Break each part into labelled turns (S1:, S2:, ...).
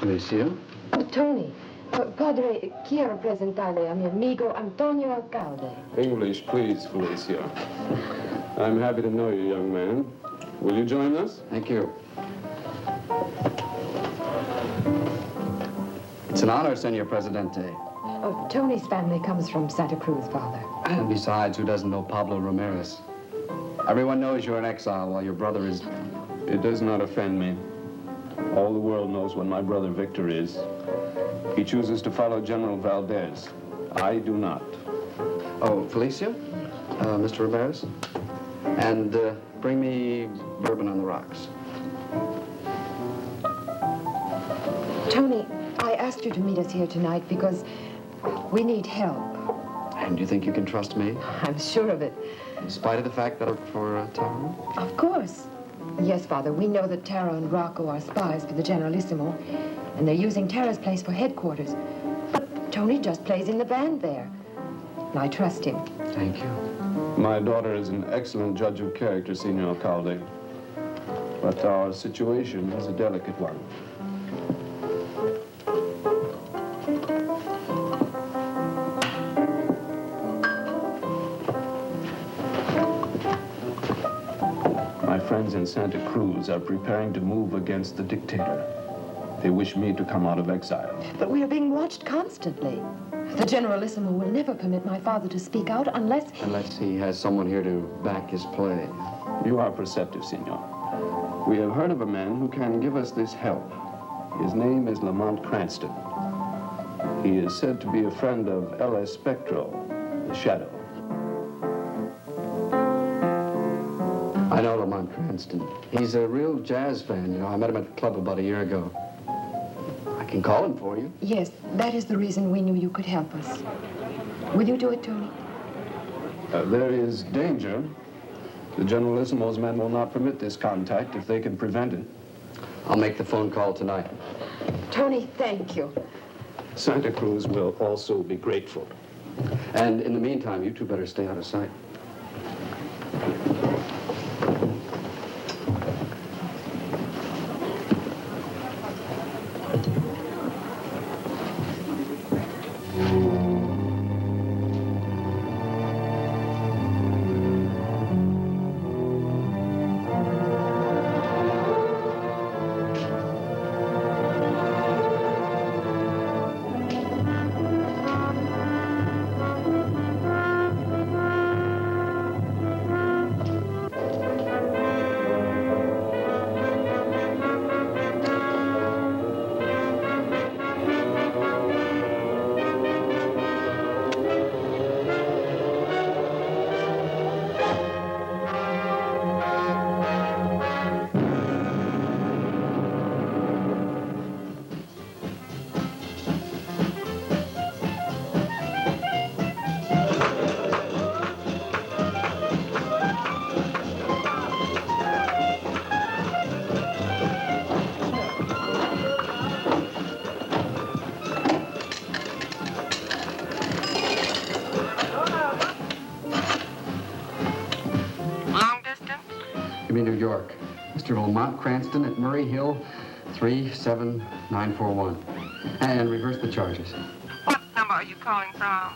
S1: Felicia?
S2: Oh, Tony. Padre, chi rappresentare a mio amigo Antonio Alcalde?
S3: English, please, Felicia. I'm happy to know you, young man. Will you join us?
S1: Thank you. It's an honor, Senor Presidente.
S2: Oh, Tony's family comes from Santa Cruz, Father.
S1: And besides, who doesn't know Pablo Ramirez? Everyone knows you're in exile while your brother is...
S3: It does not offend me. All the world knows what my brother Victor is. He chooses to follow General Valdez. I do not.
S1: Oh, Felicia? Mr. Ramirez? And bring me bourbon on the rocks.
S2: Tony, I asked you to meet us here tonight because we need help.
S1: And you think you can trust me?
S2: I'm sure of it.
S1: In spite of the fact that I work for Taro?
S2: Of course. Yes, Father, we know that Tara and Rocco are spies for the Generalissimo, and they're using Tara's place for headquarters. But Tony just plays in the band there. And I trust him.
S1: Thank you.
S3: My daughter is an excellent judge of character, Senor Alcalde. But our situation is a delicate one. My friends in Santa Cruz are preparing to move against the dictator. They wish me to come out of exile.
S2: But we are being watched constantly. The Generalissimo will never permit my father to speak out unless...
S1: Unless he has someone here to back his play.
S3: You are perceptive, Senor. We have heard of a man who can give us this help. His name is Lamont Cranston. He is said to be a friend of L.S. Spectro, the Shadow.
S1: I know Lamont Cranston. He's a real jazz fan, you know. I met him at the club about a year ago. I can call him for you.
S2: Yes, that is the reason we knew you could help us. Will you do it, Tony?
S3: There is danger. The Generalissimo's men will not permit this contact if they can prevent it.
S1: I'll make the phone call tonight.
S2: Tony, thank you.
S3: Santa Cruz will also be grateful.
S1: And in the meantime, you two better stay out of sight. Give me New York. Mr. Lamont Cranston at Murray Hill, 37941. And reverse the charges.
S4: What number are you calling from?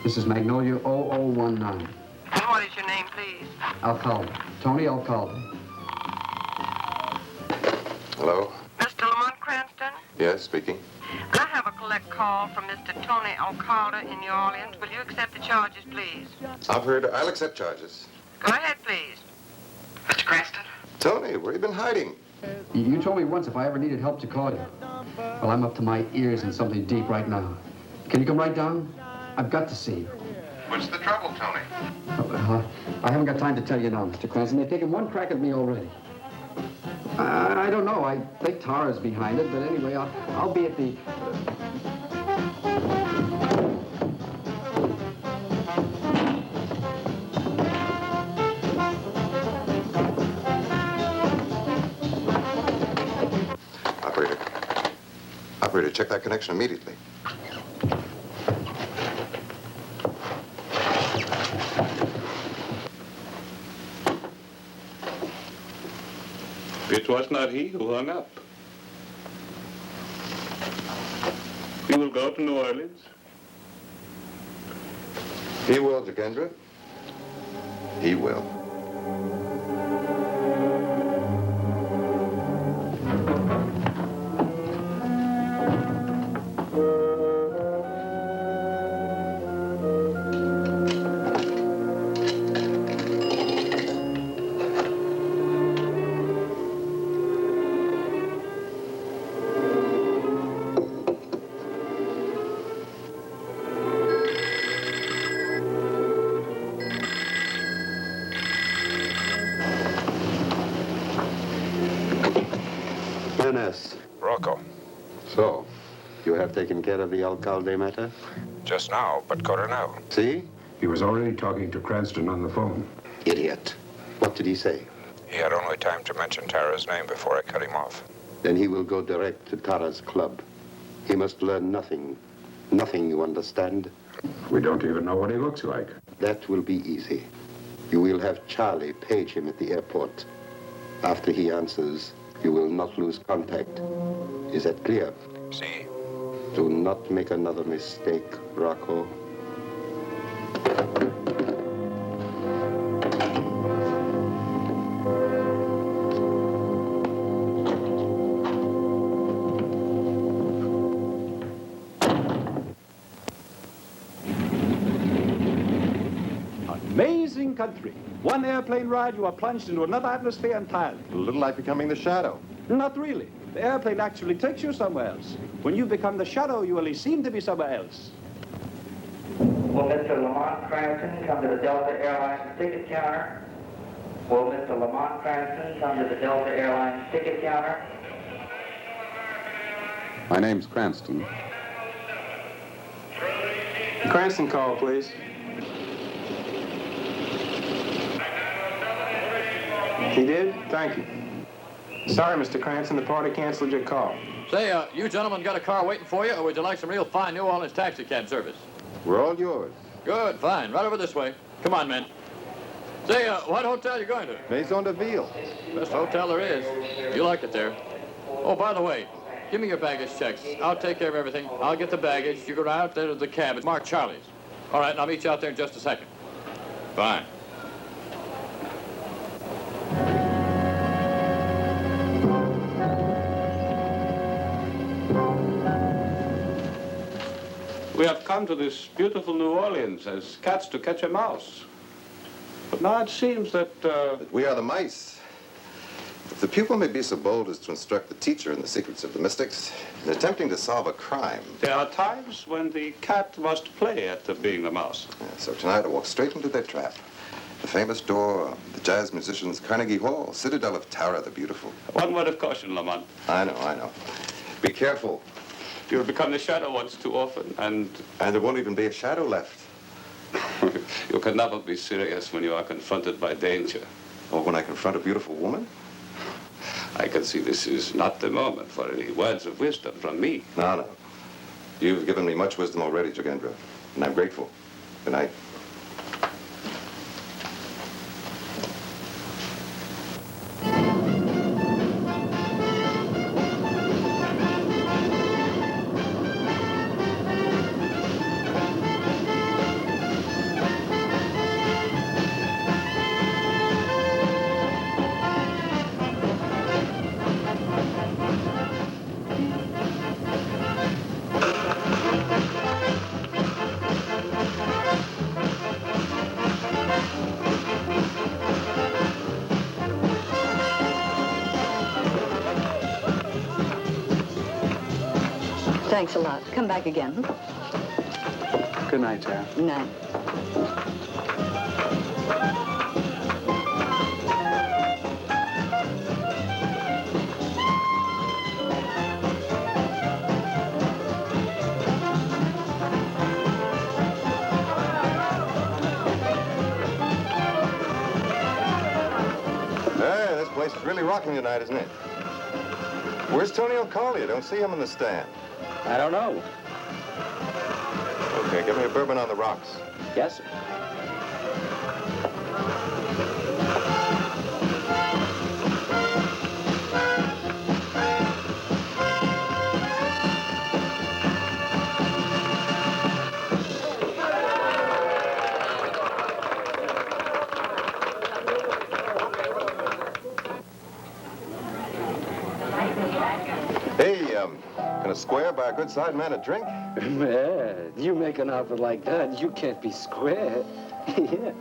S1: This is Magnolia 0019.
S4: And what is your name, please?
S1: Alcalde. Tony Alcalde.
S5: Hello?
S4: Mr. Lamont Cranston?
S5: Yes, speaking.
S4: I have a collect call from Mr. Tony Alcalde in New Orleans. Will you accept the charges, please?
S5: I'll accept charges.
S4: Go ahead, please. Mr. Cranston?
S5: Tony, where you been hiding?
S1: You told me once if I ever needed help to call you. Well, I'm up to my ears in something deep right now. Can you come right down? I've got to see you.
S5: What's the trouble, Tony?
S1: I haven't got time to tell you now, Mr. Cranston. They've taken one crack at me already. I don't know. I think Tara's behind it, but anyway, I'll be at the...
S5: Operator, check that connection immediately.
S3: It was not he who hung up. He will go to New Orleans.
S5: He will, Jacendra. He will.
S6: Rocco.
S7: So, you have taken care of the Alcalde matter?
S6: Just now, but Coronel.
S7: See?
S8: He was already talking to Cranston on the phone.
S7: Idiot. What did he say?
S6: He had only time to mention Tara's name before I cut him off.
S7: Then he will go direct to Tara's club. He must learn nothing. Nothing, you understand?
S8: We don't even know what he looks like.
S7: That will be easy. You will have Charlie page him at the airport. After he answers, you will not lose contact. Is that clear?
S6: See?
S7: Do not make another mistake, Rocco.
S9: Amazing country. One airplane ride, you are plunged into another atmosphere entirely.
S5: A little like becoming the shadow.
S9: Not really. The airplane actually takes you somewhere else. When you become the shadow, you only seem to be somewhere else.
S10: Will Mr. Lamont Cranston come to the Delta Airlines ticket counter? Will Mr. Lamont Cranston come to the Delta Airlines ticket counter?
S11: My name's Cranston.
S3: Cranston call, please. He did? Thank you. Sorry, Mr. Cranston, the party canceled your call.
S11: Say, you gentlemen got a car waiting for you, or would you like some real fine New Orleans taxi cab service?
S5: We're all yours.
S11: Good, fine. Right over this way. Come on, men. Say, what hotel you going to?
S5: Maison de Ville.
S11: Best hotel there is. You like it there. Oh, by the way, give me your baggage checks. I'll take care of everything. I'll get the baggage. You go right out there to the cab. It's marked Charlie's. All right, and I'll meet you out there in just a second. Fine.
S9: We have come to this beautiful New Orleans as cats to catch a mouse. But now it seems that...
S5: But we are the mice. If the pupil may be so bold as to instruct the teacher in the secrets of the mystics, in attempting to solve a crime...
S9: There are times when the cat must play at being the mouse.
S5: So tonight I walk straight into their trap. The famous door, the jazz musicians, Carnegie Hall, Citadel of Tara the Beautiful.
S9: One word of caution, Lamont.
S5: I know. Be careful.
S9: You'll become the shadow once too often, and
S5: there won't even be a shadow left.
S9: You can never be serious when you are confronted by danger.
S5: Or when I confront a beautiful woman?
S9: I can see this is not the moment for any words of wisdom from me.
S5: No. You've given me much wisdom already, Jogendra, and I'm grateful. Good night.
S12: Thanks a lot. Come back again.
S9: Good night, Tara.
S12: Good night.
S5: Hey, this place is really rocking tonight, isn't it? Where's Tony O'Callaghan? I don't see him in the stand.
S13: I don't know.
S5: Okay, give me a bourbon on the rocks.
S13: Yes, sir.
S5: Can a square buy a good side man a drink?
S13: Man, you make an offer like that, you can't be square. Yeah.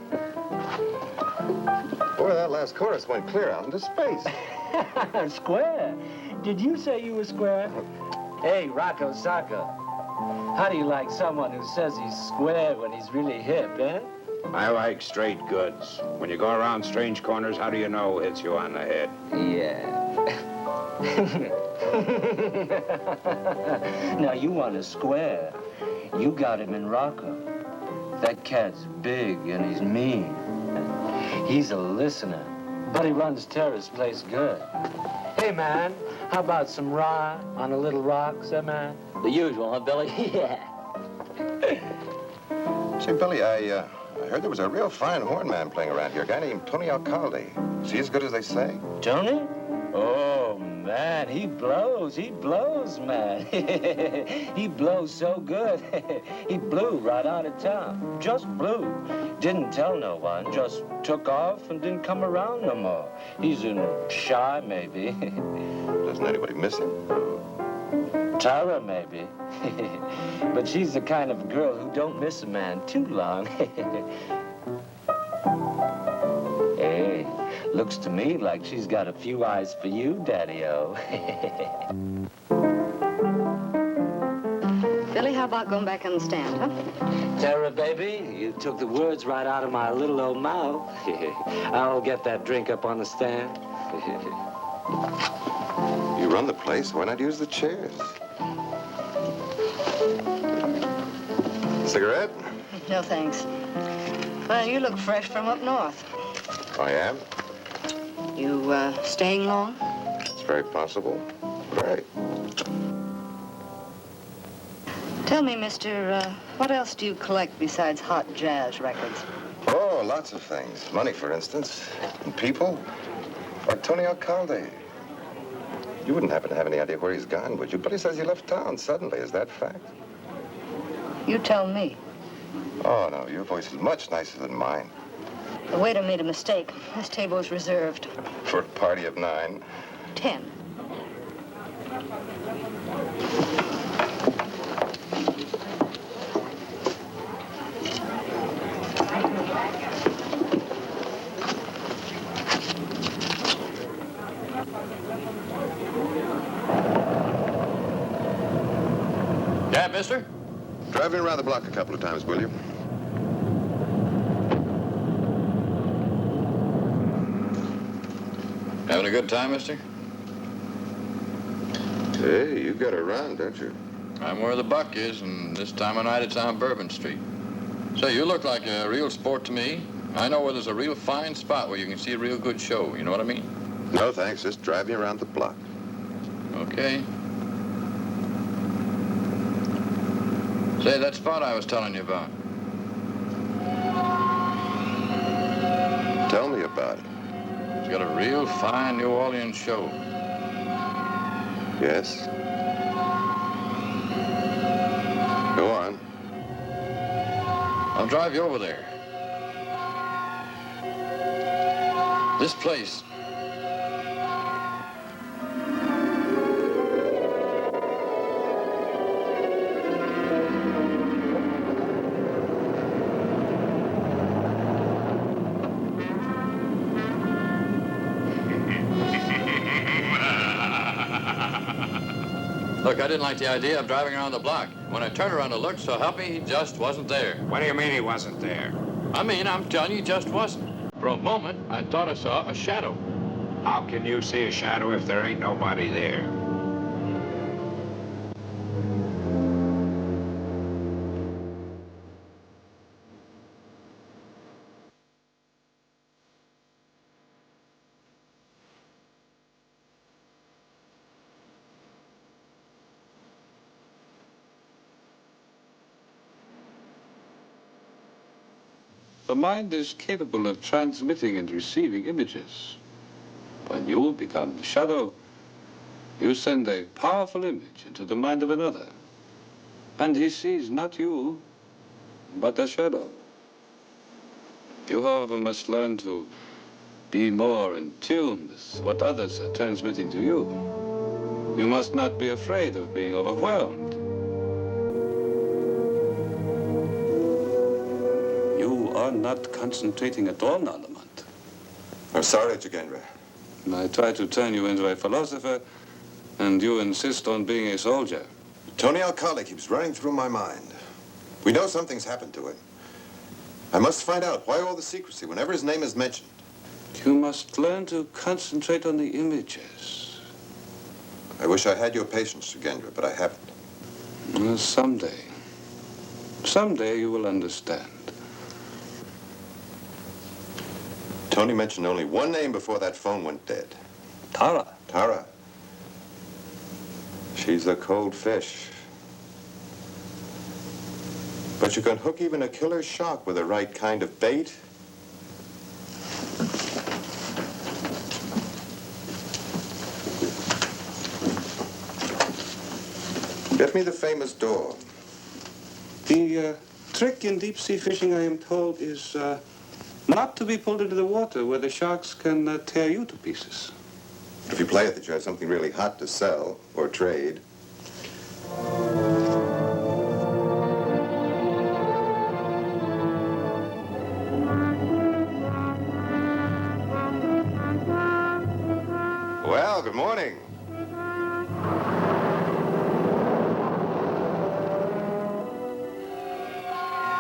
S5: Boy, that last chorus went clear out into space.
S13: Square? Did you say you were square? Hey, Rocco Sacco, how do you like someone who says he's square when he's really hip, eh?
S8: I like straight goods. When you go around strange corners, how do you know who hits you on the head?
S13: Yeah. Now, you want a square. You got him in Rocco. That cat's big and he's mean. He's a listener, but he runs Tara's place good. Hey, man, how about some rye on a little rocks, eh, man?
S11: The usual, huh, Billy?
S13: Yeah.
S5: Say, Billy, I heard there was a real fine horn man playing around here, a guy named Tony Alcalde. Is he as good as they say?
S13: Tony? Oh, man, he blows, man. He blows so good. He blew right out of town. Just blew. Didn't tell no one, just took off and didn't come around no more. He's in shy, maybe.
S5: Doesn't anybody miss him?
S13: Tara, maybe. But she's the kind of girl who don't miss a man too long. Hey, looks to me like she's got a few eyes for you, Daddy-O.
S12: Billy, how about going back on the stand, huh?
S13: Tara, baby, you took the words right out of my little old mouth. I'll get that drink up on the stand.
S5: You run the place, why not use the chairs? Cigarette?
S12: No, thanks. Well, you look fresh from up north.
S5: I am.
S12: You, staying long?
S5: It's very possible. But Great.
S12: Tell me, mister, what else do you collect besides hot jazz records?
S5: Oh, lots of things. Money, for instance. And people. Like Tony Alcalde. You wouldn't happen to have any idea where he's gone, would you? But he says he left town suddenly. Is that fact?
S12: You tell me.
S5: Oh, no. Your voice is much nicer than mine.
S12: The waiter made a mistake. This table is reserved.
S5: For a party of 9.
S12: 10.
S11: Yeah, mister?
S5: Drive me around the block a couple of times, will you?
S11: Having a good time, mister?
S5: Hey, you got to run, don't you?
S11: I'm where the buck is, and this time of night it's on Bourbon Street. Say, you look like a real sport to me. I know where there's a real fine spot where you can see a real good show. You know what I mean?
S5: No, thanks. Just drive me around the block.
S11: Okay. Say, that spot I was telling you about.
S5: Tell me about it.
S11: It's got a real fine New Orleans show.
S5: Yes? Go on.
S11: I'll drive you over there. This place. Look, I didn't like the idea of driving around the block. When I turned around to look, so help me, he just wasn't there.
S8: What do you mean he wasn't there?
S11: I mean, I'm telling you, he just wasn't. For a moment, I thought I saw a shadow.
S8: How can you see a shadow if there ain't nobody there?
S9: The mind is capable of transmitting and receiving images. When you become the shadow, you send a powerful image into the mind of another. And he sees not you, but the shadow. You, however, must learn to be more in tune with what others are transmitting to you. You must not be afraid of being overwhelmed. You are not concentrating at all now, Lamont.
S5: I'm sorry, Jagendre.
S9: I try to turn you into a philosopher, and you insist on being a soldier.
S5: Tony Alcalde keeps running through my mind. We know something's happened to him. I must find out why all the secrecy whenever his name is mentioned.
S9: You must learn to concentrate on the images.
S5: I wish I had your patience, Jagendre, but I haven't.
S9: Well, someday you will understand.
S5: Tony mentioned only one name before that phone went dead.
S9: Tara.
S5: Tara. She's a cold fish. But you can hook even a killer shark with the right kind of bait. Get me the famous door.
S9: The trick in deep-sea fishing, I am told, is not to be pulled into the water where the sharks can tear you to pieces.
S5: If you play it that you have something really hot to sell or trade. Well, good morning.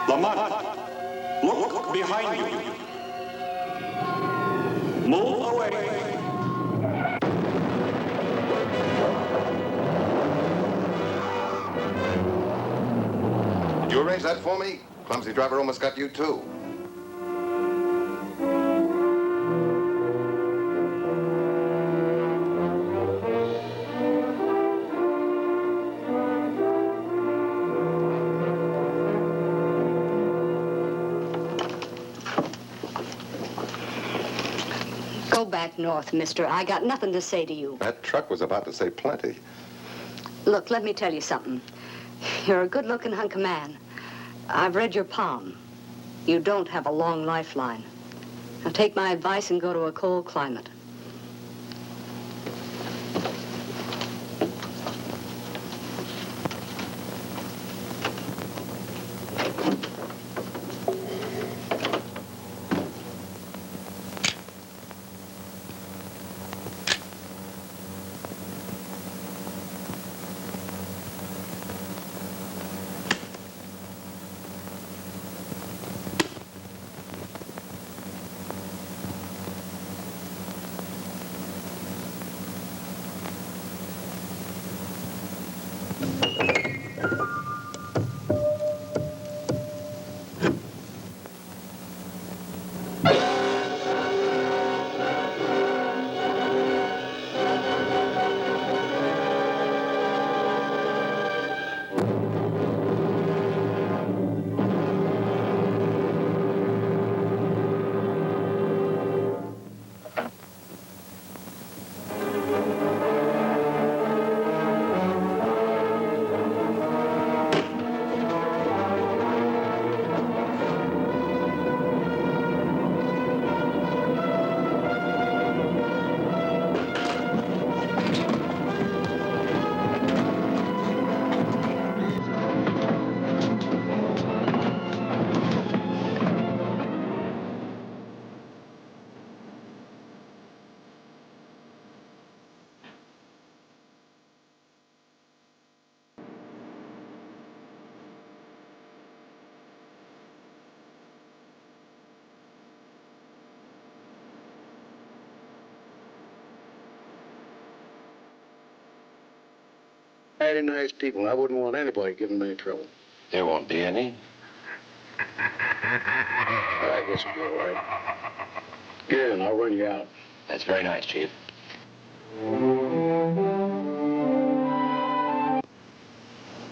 S9: Lamont, look behind you. Move away.
S5: Did you arrange that for me? Clumsy driver almost got you, too.
S12: back north, mister. I got nothing to say to you.
S5: That truck was about to say plenty.
S12: Look, let me tell you something. You're a good-looking hunk of man. I've read your palm. You don't have a long lifeline. Now take my advice and go to a cold climate.
S14: Mighty nice people. I wouldn't want anybody giving me trouble.
S3: There won't be any.
S14: I guess it'll be all right. Get in, I'll run you out.
S3: That's very nice, Chief.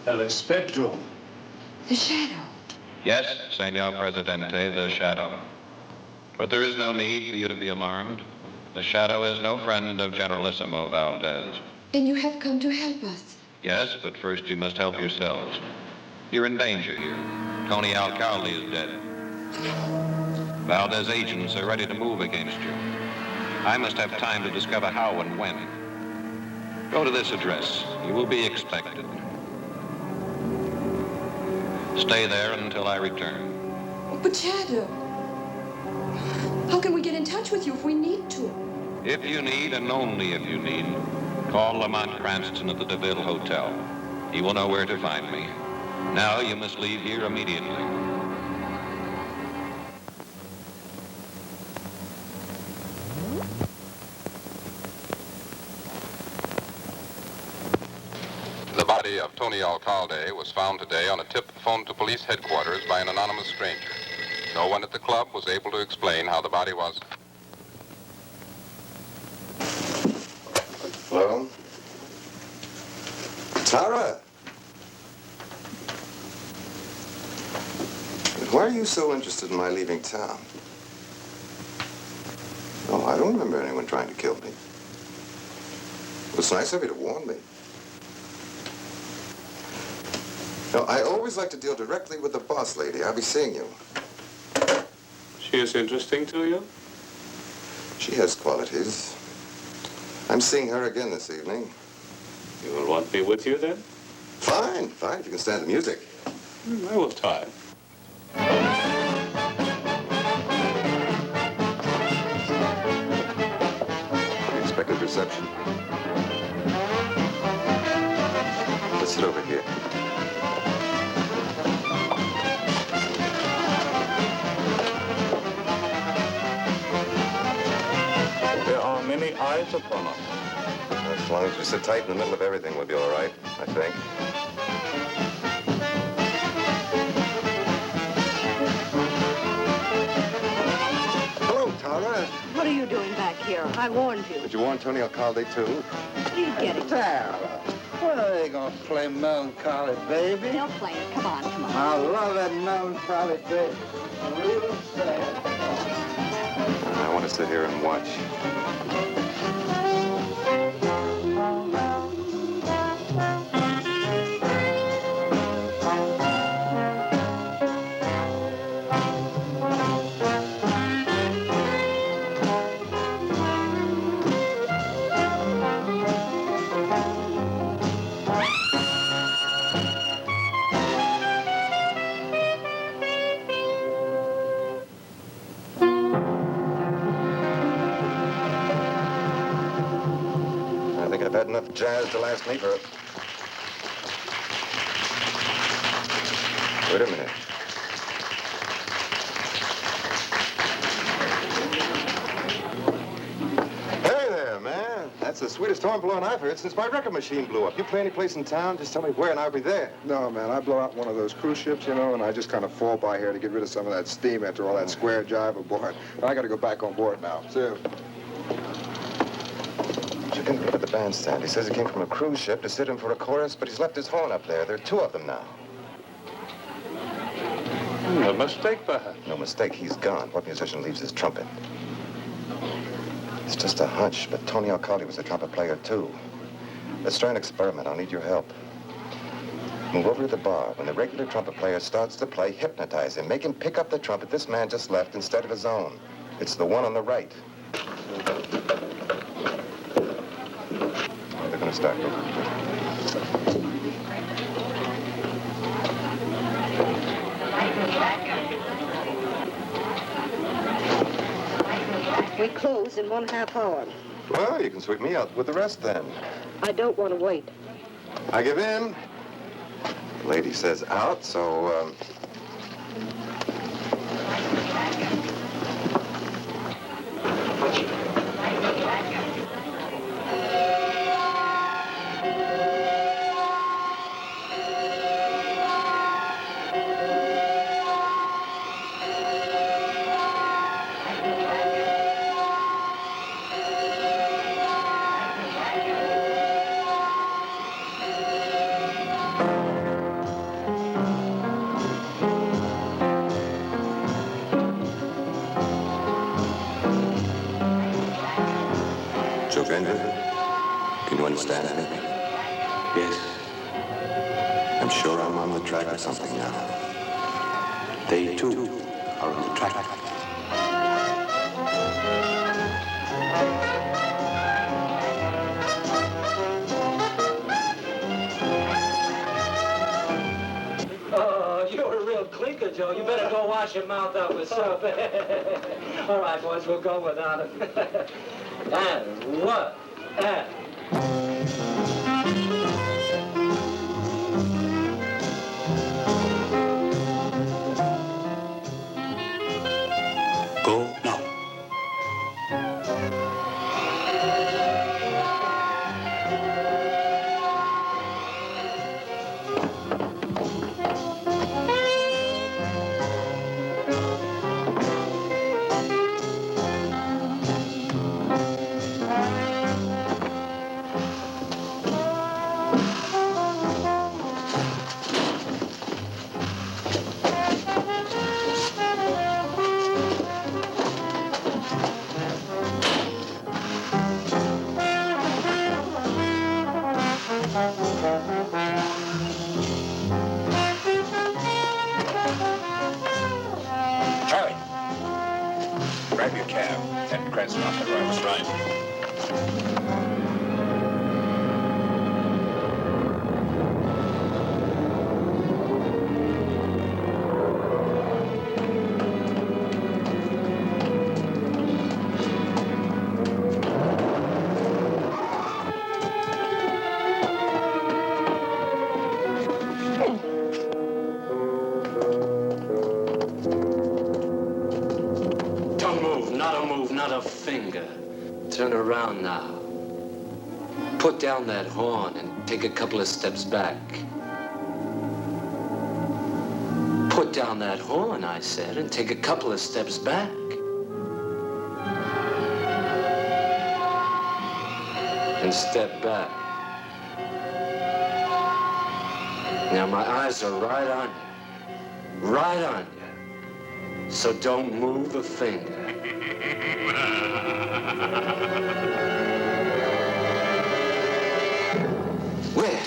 S9: El Espectro.
S2: The Shadow.
S6: Yes, Senor Presidente, the Shadow. But there is no need for you to be alarmed. The Shadow is no friend of Generalissimo Valdez.
S2: And you have come to help us.
S6: Yes, but first you must help yourselves. You're in danger here. Tony Alcalde is dead. Valdez agents are ready to move against you. I must have time to discover how and when. Go to this address. You will be expected. Stay there until I return.
S2: But Shadow, how can we get in touch with you if we need to?
S6: If you need, and only if you need, call Lamont Cranston at the DeVille Hotel. He will know where to find me. Now you must leave here immediately.
S15: The body of Tony Alcalde was found today on a tip phoned to police headquarters by an anonymous stranger. No one at the club was able to explain how the body was.
S5: Hello? Tara? Why are you so interested in my leaving town? Oh, I don't remember anyone trying to kill me. It was nice of you to warn me. No, I always like to deal directly with the boss lady. I'll be seeing you.
S9: She is interesting to you?
S5: She has qualities. I'm seeing her again this evening.
S9: You will want me with you then?
S5: Fine, fine, if you can stand the music.
S9: I will try.
S5: Expected reception. Let's sit over here.
S9: There are many eyes upon us.
S5: As long as we sit tight in the middle of everything, we'll be all right, I think. Hello, Tara.
S12: What are you doing back here? I warned you.
S5: Did you warn Tony Alcalde, too?
S12: What are you getting?
S14: Tara, what are they gonna play melancholy, baby?
S12: They'll play it. Come on, come on.
S14: I love that melancholy, baby. Real sad.
S5: I want to sit here and watch. I think I've had enough jazz to last me for a... Wait a minute. Hey there, man. That's the sweetest horn blowing I've heard since my record machine blew up. You play any place in town, just tell me where and I'll be there.
S16: No, man, I blow out one of those cruise ships, you know, and I just kind of fall by here to get rid of some of that steam after all that square jive aboard. I got to go back on board now. See you.
S5: You can go to the bandstand. He says he came from a cruise ship to sit in for a chorus, but he's left his horn up there. There are two of them now.
S9: A mistake, perhaps.
S5: No mistake, he's gone. What musician leaves his trumpet? It's just a hunch, but Tony Alcalde was a trumpet player, too. Let's try an experiment. I'll need your help. Move over to the bar. When the regular trumpet player starts to play, hypnotize him. Make him pick up the trumpet this man just left instead of his own. It's the one on the right. They're going to start.
S12: We close in 1/2 hour.
S5: Well, you can sweep me out with the rest then.
S12: I don't want to wait.
S5: I give in. The lady says out, so,
S17: Avenger, can you understand anything? Yes. I'm sure I'm on the track of something now. They, too, are on the track.
S13: Oh, you're a real clinker, Joe. You better go wash your mouth out with soap. All right, boys, we'll go without it. And what? And...
S17: Go now.
S8: Charlie, grab your cab. Head Cranston off the road. Right.
S13: Not a finger. Turn around now. Put down that horn and take a couple of steps back. Put down that horn, I said, and take a couple of steps back. And step back. Now my eyes are right on you. Right on you. So don't move a finger. Where?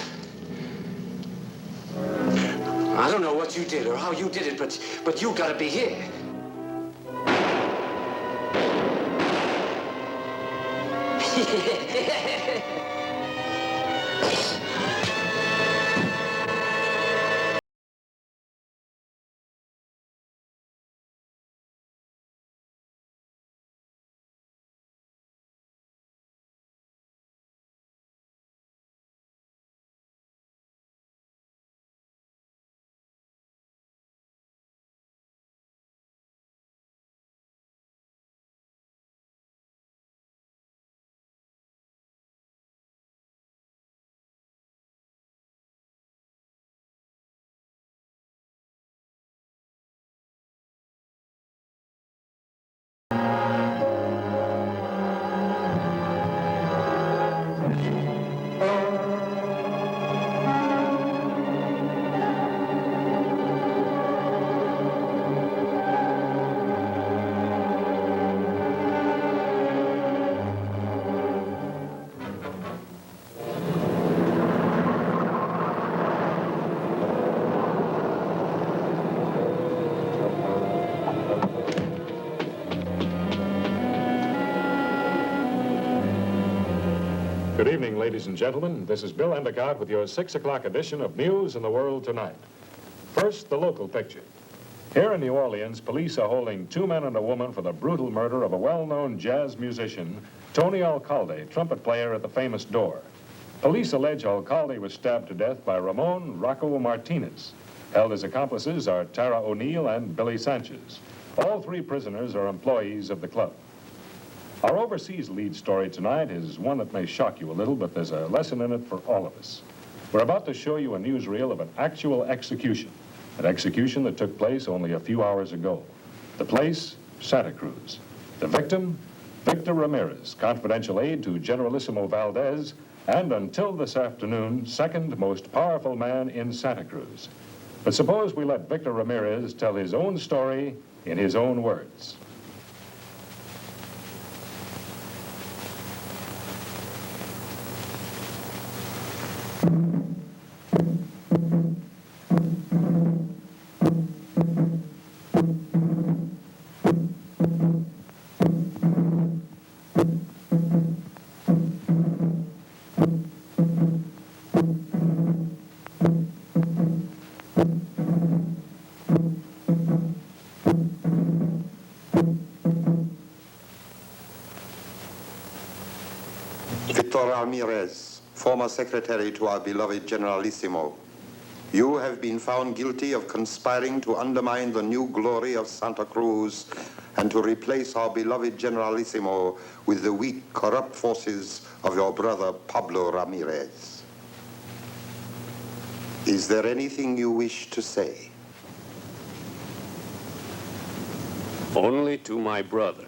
S13: I don't know what you did or how you did it, but you gotta be here.
S18: Good evening, ladies and gentlemen. This is Bill Endicott with your 6 o'clock edition of News in the World Tonight. First, the local picture. Here in New Orleans, police are holding 2 men and a woman for the brutal murder of a well-known jazz musician, Tony Alcalde, trumpet player at the famous Door. Police allege Alcalde was stabbed to death by Ramon Rocco Martinez. Held as accomplices are Tara O'Neill and Billy Sanchez. All 3 prisoners are employees of the club. Our overseas lead story tonight is one that may shock you a little, but there's a lesson in it for all of us. We're about to show you a newsreel of an actual execution, an execution that took place only a few hours ago. The place, Santa Cruz. The victim, Victor Ramirez, confidential aide to Generalissimo Valdez, and until this afternoon, second most powerful man in Santa Cruz. But suppose we let Victor Ramirez tell his own story in his own words.
S7: Victor Ramirez, former secretary to our beloved Generalissimo, you have been found guilty of conspiring to undermine the new glory of Santa Cruz and to replace our beloved Generalissimo with the weak, corrupt forces of your brother Pablo Ramirez. Is there anything you wish to say?
S19: Only to my brother.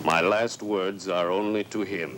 S19: My last words are only to him.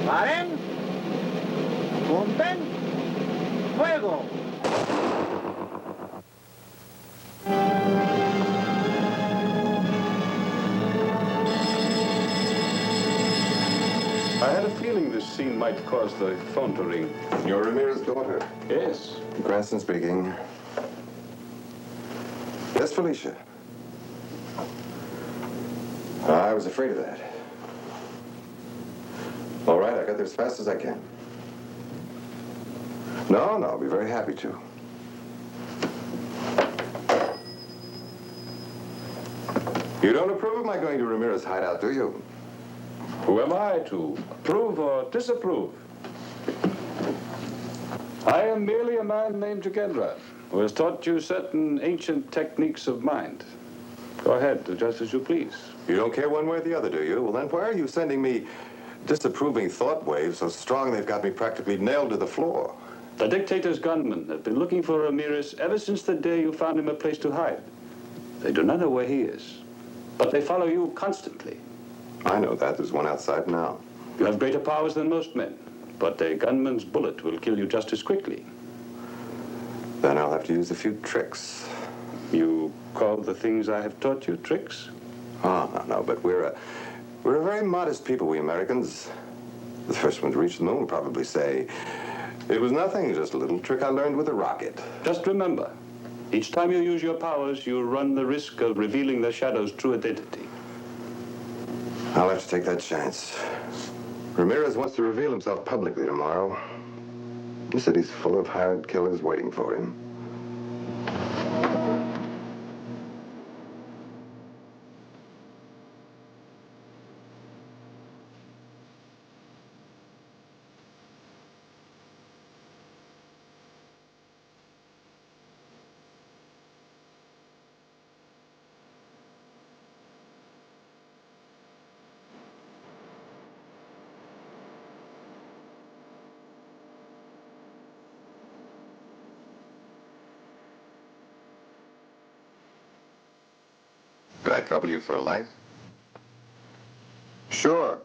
S20: ¡Paren! ¡Punten! ¡Fuego!
S9: scene might cause the phone to ring.
S5: You're Ramirez's daughter?
S9: Yes.
S5: Cranston speaking. Yes, Felicia. I was afraid of that. All right, I got there as fast as I can. No, I'll be very happy to. You don't approve of my going to Ramirez's hideout, do you?
S9: Who am I to approve or disapprove? I am merely a man named Jagendra, who has taught you certain ancient techniques of mind. Go ahead, do just as you please.
S5: You don't care one way or the other, do you? Well, then why are you sending me disapproving thought waves so strong they've got me practically nailed to the floor?
S9: The dictator's gunmen have been looking for Ramirez ever since the day you found him a place to hide. They do not know where he is, but they follow you constantly.
S5: I know that. There's one outside now.
S9: You have greater powers than most men, but a gunman's bullet will kill you just as quickly.
S5: Then I'll have to use a few tricks.
S9: You call the things I have taught you tricks?
S5: Oh, no, but we're a very modest people, we Americans. The first one to reach the moon will probably say, it was nothing, just a little trick I learned with a rocket.
S9: Just remember, each time you use your powers, you run the risk of revealing the Shadow's true identity.
S5: I'll have to take that chance. Ramirez wants to reveal himself publicly tomorrow. He said he's full of hired killers waiting for him. Could I trouble you for a light? Sure.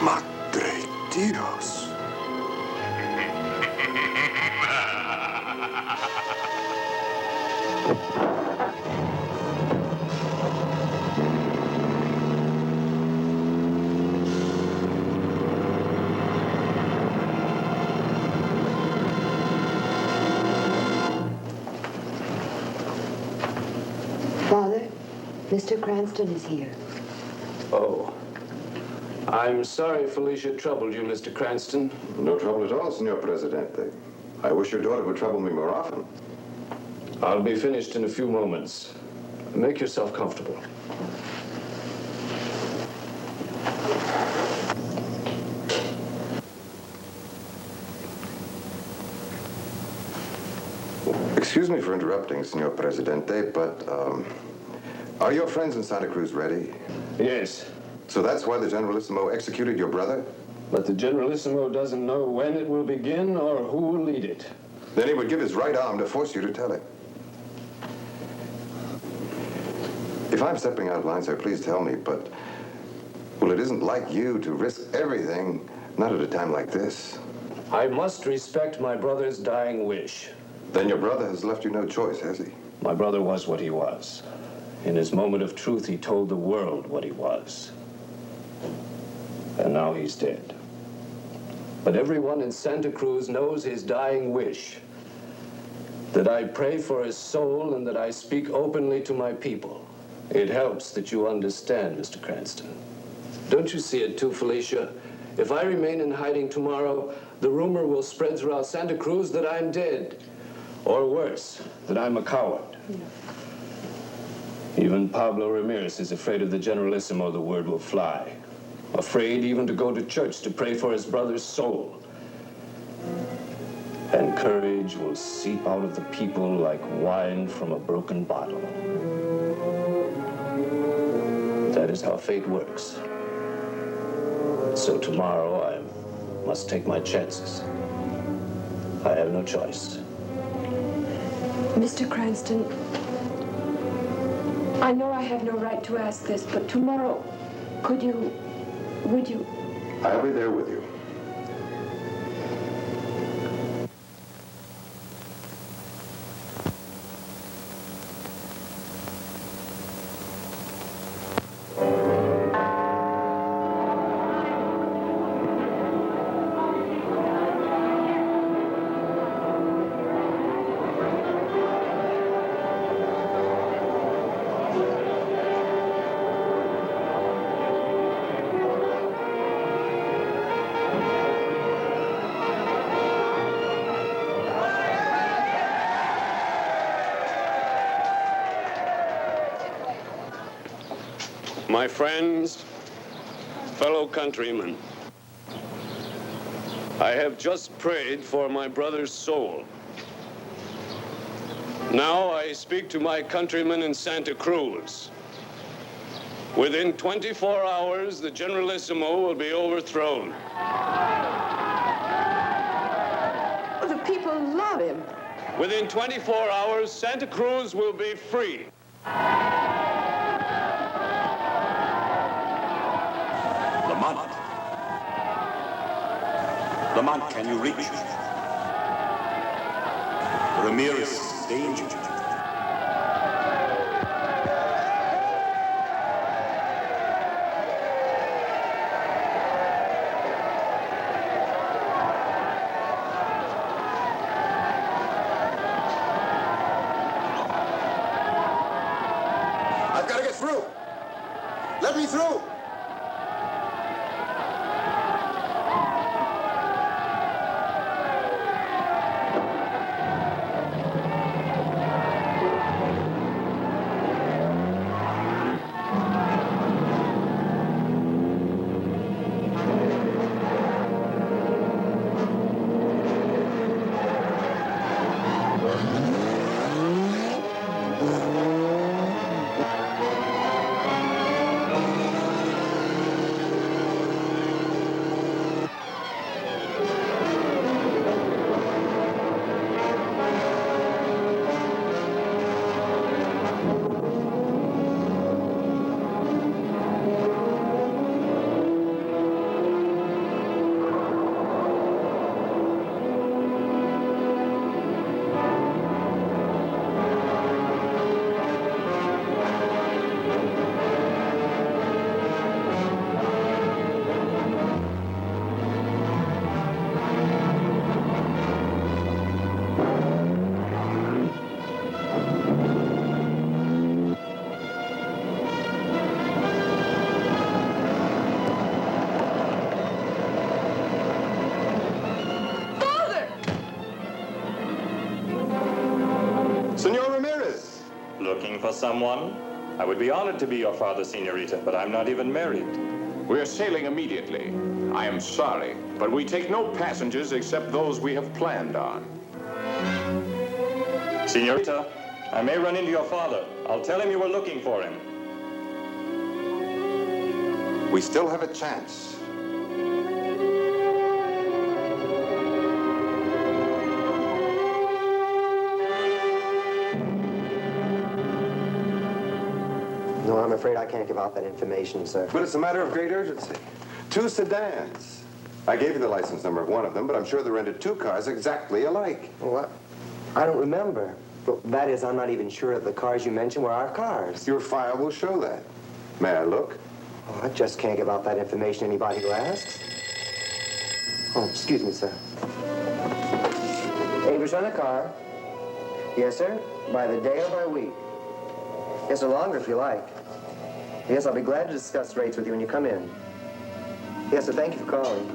S5: Madre Dios.
S2: Father, Mr. Cranston is here.
S19: Oh. I'm sorry Felicia troubled you, Mr. Cranston.
S5: No trouble at all, Senor Presidente. I wish your daughter would trouble me more often.
S19: I'll be finished in a few moments. Make yourself comfortable.
S5: Excuse me for interrupting, Senor Presidente, but, are your friends in Santa Cruz ready?
S19: Yes.
S5: So that's why the Generalissimo executed your brother?
S19: But the Generalissimo doesn't know when it will begin or who will lead it.
S5: Then he would give his right arm to force you to tell him. If I'm stepping out of line, sir, please tell me, but, well, it isn't like you to risk everything, not at a time like this.
S19: I must respect my brother's dying wish.
S5: Then your brother has left you no choice, has he?
S19: My brother was what he was. In his moment of truth, he told the world what he was. And now he's dead. But everyone in Santa Cruz knows his dying wish. That I pray for his soul and that I speak openly to my people. It helps that you understand, Mr. Cranston. Don't you see it too, Felicia? If I remain in hiding tomorrow, the rumor will spread throughout Santa Cruz that I'm dead. Or worse, that I'm a coward. Even Pablo Ramirez is afraid of the Generalissimo the word will fly. Afraid even to go to church to pray for his brother's soul. And courage will seep out of the people like wine from a broken bottle. That is how fate works. So tomorrow I must take my chances. I have no choice.
S2: Mr. Cranston, I know I have no right to ask this, but tomorrow, would you?
S5: I'll be there with you.
S20: My friends, fellow countrymen, I have just prayed for my brother's soul. Now I speak to my countrymen in Santa Cruz. Within 24 hours, the Generalissimo will be overthrown.
S21: The people love him.
S20: Within 24 hours, Santa Cruz will be free.
S17: Lamont. Lamont, can you reach? Ramirez is in danger.
S16: I've got to get through. Let me through. Senor Ramirez.
S22: Looking for someone? I would be honored to be your father, senorita, but I'm not even married.
S8: We're sailing immediately. I am sorry, but we take no passengers except those we have planned on.
S22: Senorita, I may run into your father. I'll tell him you were looking for him.
S7: We still have a chance.
S23: No, I'm afraid I can't give out that information, sir.
S5: But it's a matter of great urgency. 2 sedans. I gave you the license number of one of them, but I'm sure they rented 2 cars exactly alike.
S23: What? I don't remember. Well, that is, I'm not even sure that the cars you mentioned were our cars.
S5: Your file will show that. May I look?
S23: Oh, I just can't give out that information to anybody who asks. Oh, excuse me, sir. Avenger on a car. Yes, sir. By the day or by week. Yes, or longer if you like. Yes, I'll be glad to discuss rates with you when you come in. Yes, sir. Thank you for calling.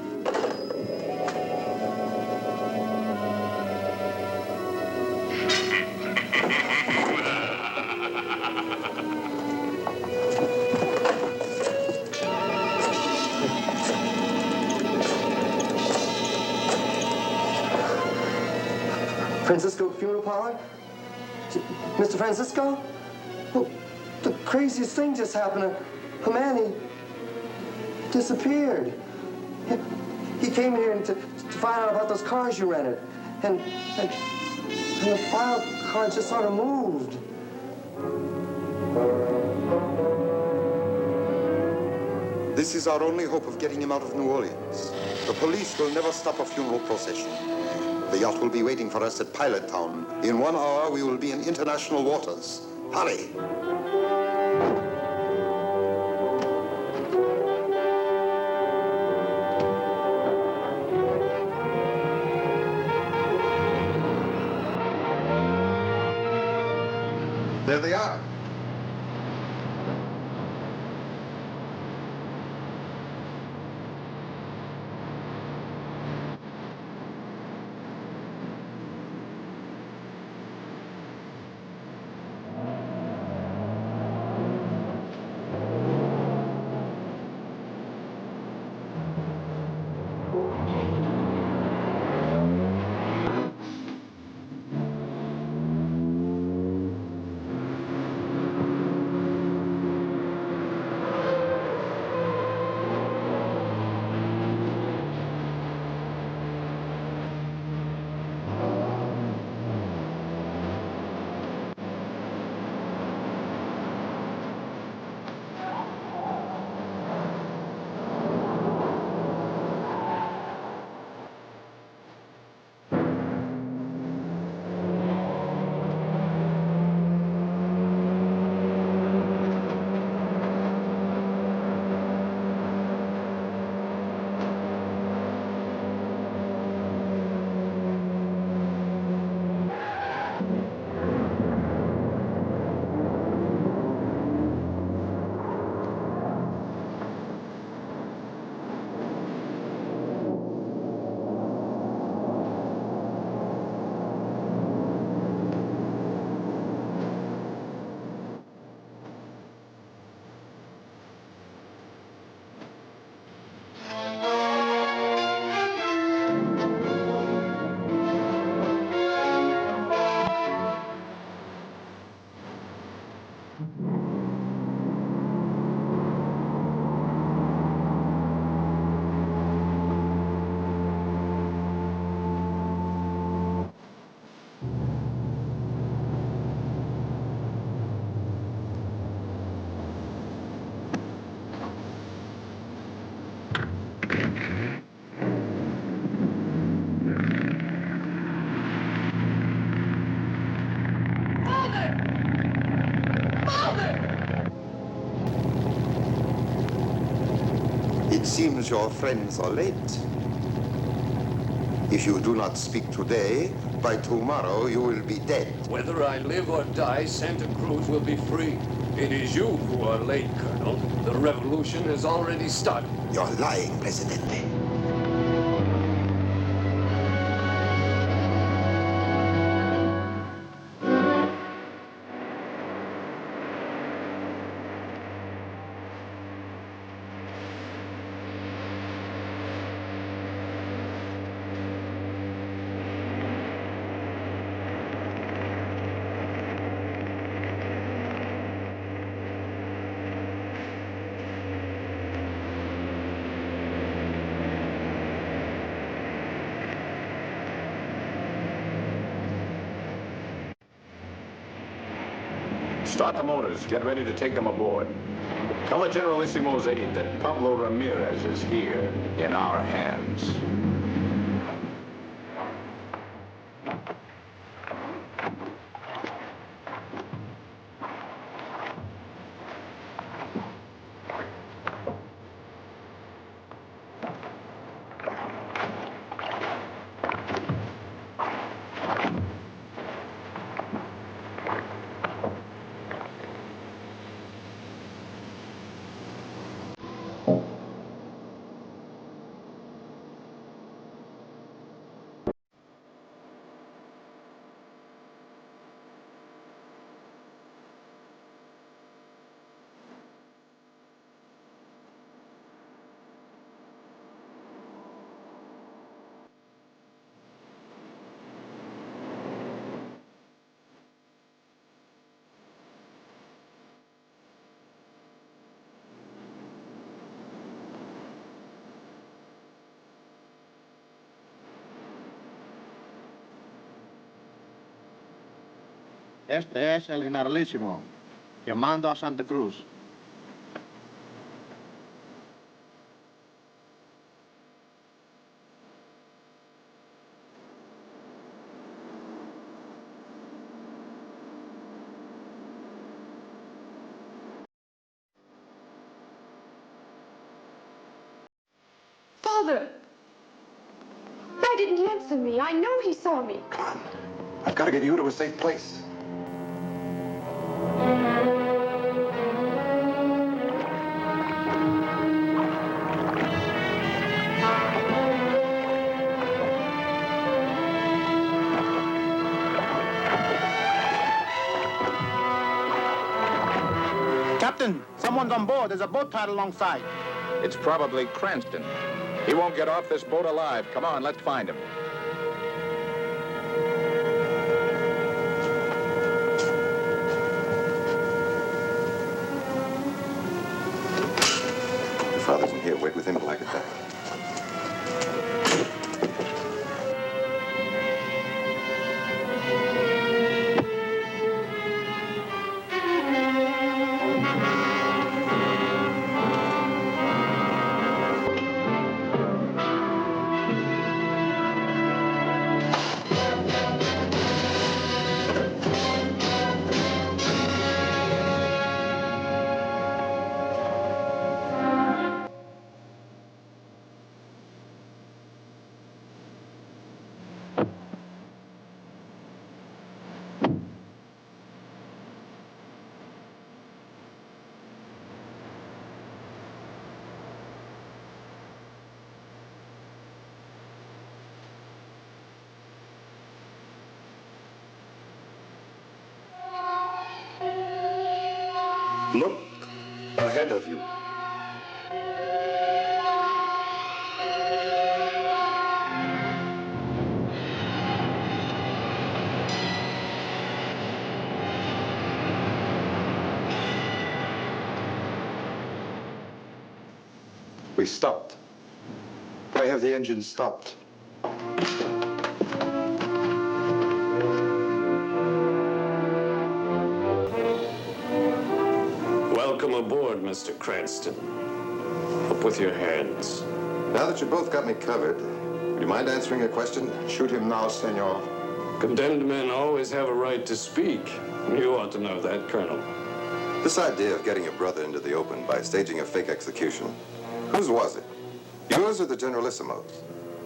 S23: Francisco Funeral Parlor? Mr. Francisco? Well, the craziest thing just happened. A man, he disappeared. He came here to find out about those cars you rented. And the file card just sort of moved.
S7: This is our only hope of getting him out of New Orleans. The police will never stop a funeral procession. The yacht will be waiting for us at Pilot Town. In 1 hour, we will be in international waters. Hurry! There they are. It seems your friends are late. If you do not speak today, by tomorrow you will be dead.
S1: Whether I live or die, Santa Cruz will be free. It is you who are late, Colonel. The revolution has already started.
S7: You're lying, Presidente.
S8: Start the motors. Get ready to take them aboard. Tell the Generalissimo's aide that Pablo Ramirez is here in our hands.
S14: Este es el Generalísimo, llamando a Santa Cruz.
S21: Father! Why didn't he answer me? I know he saw me.
S5: I've got to get you to a safe place.
S14: Captain, someone's on board. There's a boat tied alongside.
S8: It's probably Cranston. He won't get off this boat alive. Come on, let's find him.
S5: Your father's in here. Wait with him till I get back.
S8: Look ahead of you.
S16: We stopped. Why have the engine stopped?
S20: Welcome aboard, Mr. Cranston. Up with your hands.
S5: Now that you both got me covered, would you mind answering a question?
S16: Shoot him now, senor.
S20: Condemned men always have a right to speak. You ought to know that, Colonel.
S5: This idea of getting your brother into the open by staging a fake execution, whose was it? Yours or the Generalissimo's?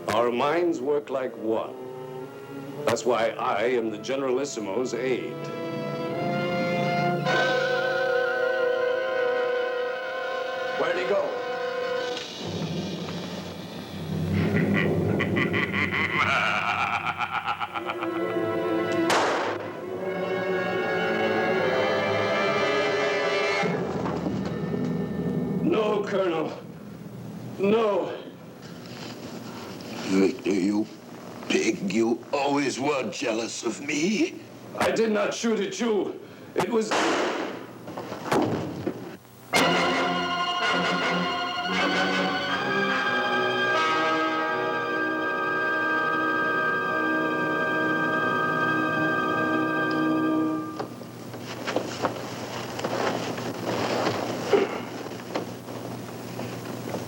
S20: Our minds work like one. That's why I am the Generalissimo's aide.
S1: Where'd he go?
S20: No, Colonel. No.
S4: Victor, you pig, you always were jealous of me.
S20: I did not shoot at you. It was...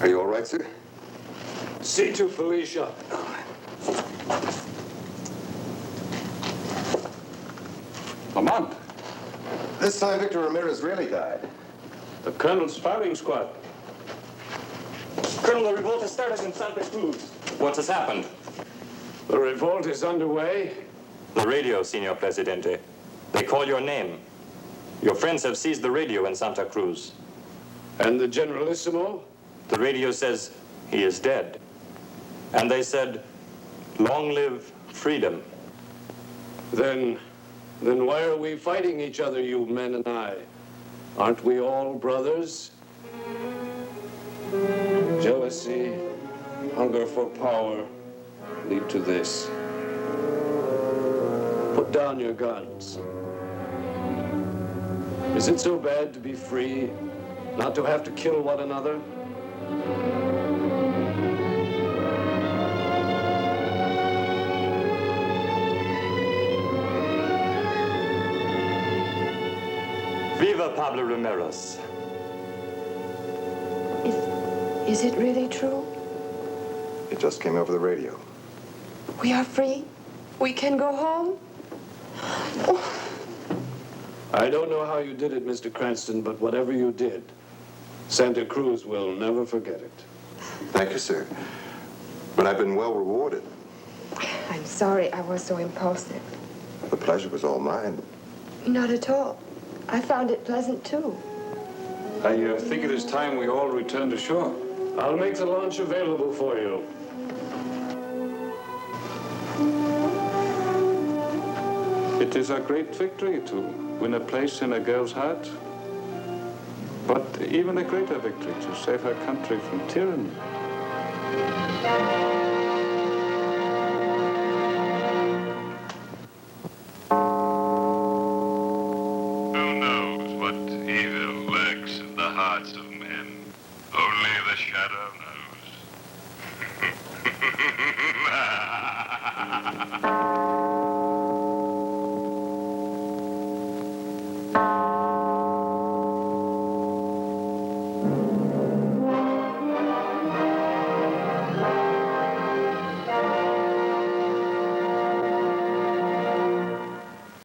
S5: Are you all right, sir?
S20: See to Felicia.
S9: Lamont.
S5: This time Victor Ramirez really died.
S20: The Colonel's firing squad.
S22: Colonel, the revolt has started in Santa Cruz. What has happened?
S20: The revolt is underway.
S22: The radio, Senor Presidente. They call your name. Your friends have seized the radio in Santa Cruz.
S20: And the Generalissimo?
S22: The radio says he is dead. And they said, long live freedom.
S20: Then why are we fighting each other, you men and I? Aren't we all brothers? Jealousy, hunger for power lead to this. Put down your guns. Is it so bad to be free, not to have to kill one another?
S22: Viva Pablo Ramirez.
S2: Is it really true?
S5: It just came over the radio.
S21: We are free. We can go home.
S20: I don't know how you did it, Mr. Cranston, but whatever you did, Santa Cruz will never forget it.
S5: Thank you, sir. But I've been well rewarded.
S2: I'm sorry I was so impulsive.
S5: The pleasure was all mine.
S2: Not at all. I found it pleasant, too.
S9: I think it is time we all return to shore.
S20: I'll make the launch available for you.
S9: It is a great victory to win a place in a girl's heart, but even a greater victory to save her country from tyranny.